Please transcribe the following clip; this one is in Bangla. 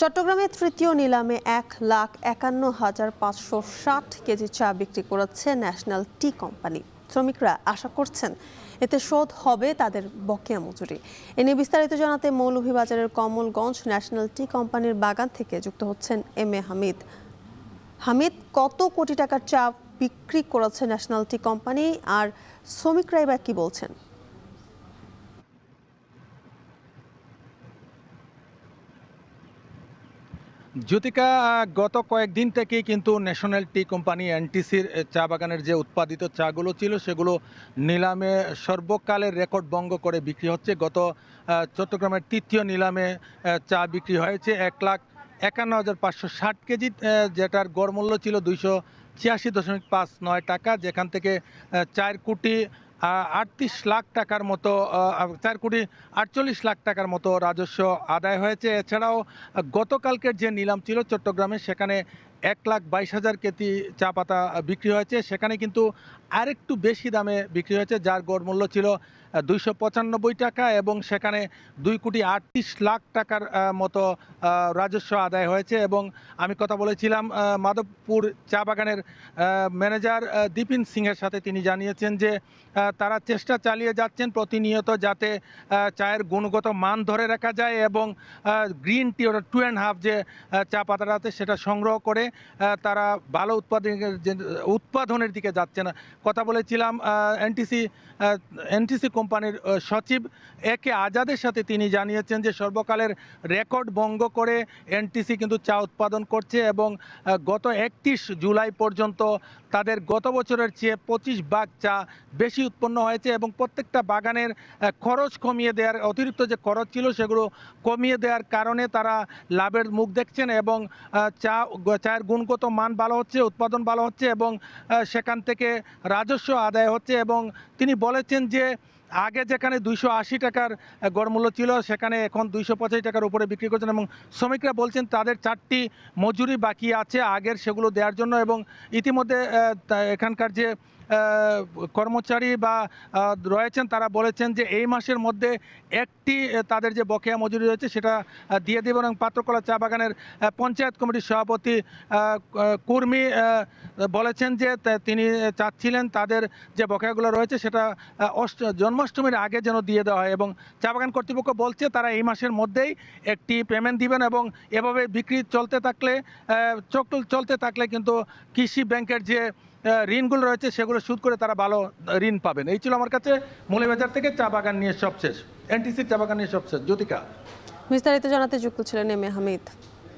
চট্টগ্রামে তৃতীয় নিলামে ১,৫১,৫৬০ কেজি চা বিক্রি করেছে ন্যাশনাল টি কোম্পানি। শ্রমিকরা আশা করছেন এতে শোধ হবে তাদের বকেয়া মজুরি। এ নিয়ে বিস্তারিত জানাতে মৌলভীবাজারের কমলগঞ্জ ন্যাশনাল টি কোম্পানির বাগান থেকে যুক্ত হচ্ছেন এম এ হামিদ। হামিদ, কত কোটি টাকার চা বিক্রি করেছে ন্যাশনাল টি কোম্পানি, আর শ্রমিকরা এবার কি বলছেন? জ্যোতিকা, গত কয়েকদিন থেকেই কিন্তু ন্যাশনাল টি কোম্পানি এনটিসির চা বাগানের যে উৎপাদিত চাগুলো ছিল সেগুলো নিলামে সর্বকালের রেকর্ড ভঙ্গ করে বিক্রি হচ্ছে। গত চট্টগ্রামের তৃতীয় নিলামে চা বিক্রি হয়েছে ১,৫১,৫৬০ কেজি, যেটার গড় মূল্য ছিল ২৮৬.৫৯ টাকা, যেখান থেকে ৪,৩৮,০০,০০০ টাকার মতো ৪,৪৮,০০,০০০ টাকার মতো রাজস্ব আদায় হয়েছে। এছাড়াও গতকালকের যে নিলাম ছিল চট্টগ্রামে, সেখানে ১,২২,০০০ কেজি চা পাতা বিক্রি হয়েছে। সেখানে কিন্তু আরেকটু বেশি দামে বিক্রি হয়েছে, যার গড় মূল্য ছিল ২৯৫ টাকা, এবং সেখানে ২,৩৮,০০,০০০ টাকার মতো রাজস্ব আদায় হয়েছে। এবং আমি কথা বলেছিলাম মাধবপুর চা বাগানের ম্যানেজার দীপিন সিংয়ের সাথে। তিনি জানিয়েছেন যে তারা চেষ্টা চালিয়ে যাচ্ছেন প্রতিনিয়ত যাতে চায়ের গুণগত মান ধরে রাখা যায়, এবং গ্রিন টি ওটা 2.5 যে চা পাতাটাতে সেটা সংগ্রহ করে তারা ভালো উৎপাদনের দিকে যাচ্ছে না। কথা বলেছিলাম এনটিসি কোম্পানির সচিব এ কে আজাদের সাথে। তিনি জানিয়েছেন যে সর্বকালের রেকর্ড ভঙ্গ করে এনটিসি কিন্তু চা উৎপাদন করছে, এবং গত ৩১ জুলাই পর্যন্ত তাদের গত বছরের চেয়ে 25 ভাগ চা বেশি উৎপন্ন হয়েছে, এবং প্রত্যেকটা বাগানের খরচ কমিয়ে দেওয়ার, অতিরিক্ত যে খরচ ছিল সেগুলো কমিয়ে দেওয়ার কারণে তারা লাভের মুখ দেখছেন, এবং চায়ের গুণগত মান ভালো হচ্ছে, উৎপাদন ভালো হচ্ছে, এবং সেখান থেকে রাজস্ব আদায় হচ্ছে। এবং তিনি বলেছেন যে আগে যেখানে ২৮০ টাকার গড়মূল্য ছিল সেখানে এখন ২৮৫ টাকার উপরে বিক্রি করছেন, এবং শ্রমিকরা বলছেন তাদের 4টি মজুরি বাকি আছে আগের, সেগুলো দেওয়ার জন্য। এবং ইতিমধ্যে এখানকার যে কর্মচারী বা রয়েছেন তারা বলেছেন যে এই মাসের মধ্যে একটি তাদের যে বকেয়া মজুরি রয়েছে সেটা দিয়ে দেবেন। এবং পাত্রকলা চা বাগানের পঞ্চায়েত কমিটির সভাপতি কর্মী বলেছেন যে তিনি চাচ্ছিলেন তাদের যে বকেয়াগুলো রয়েছে সেটা জন্মাষ্টমীর আগে যেন দিয়ে দেওয়া হয়, এবং চা বাগান কর্তৃপক্ষ বলছে তারা এই মাসের মধ্যেই একটি পেমেন্ট দিবেন, এবং এভাবে বিক্রি চলতে থাকলে কিন্তু কৃষি ব্যাংকের যে ঋণগুলো রয়েছে সেগুলো সুদ করে তারা ভালো ঋণ পাবেন। এই ছিল আমার কাছে মৌলভীবাজার থেকে চা বাগান নিয়ে সবশেষ, এনটিসির চা বাগান নিয়ে সবশেষ। জ্যোতিকা, বিস্তারিত জানাতে যুক্ত ছিলেন এম এ হামিদ।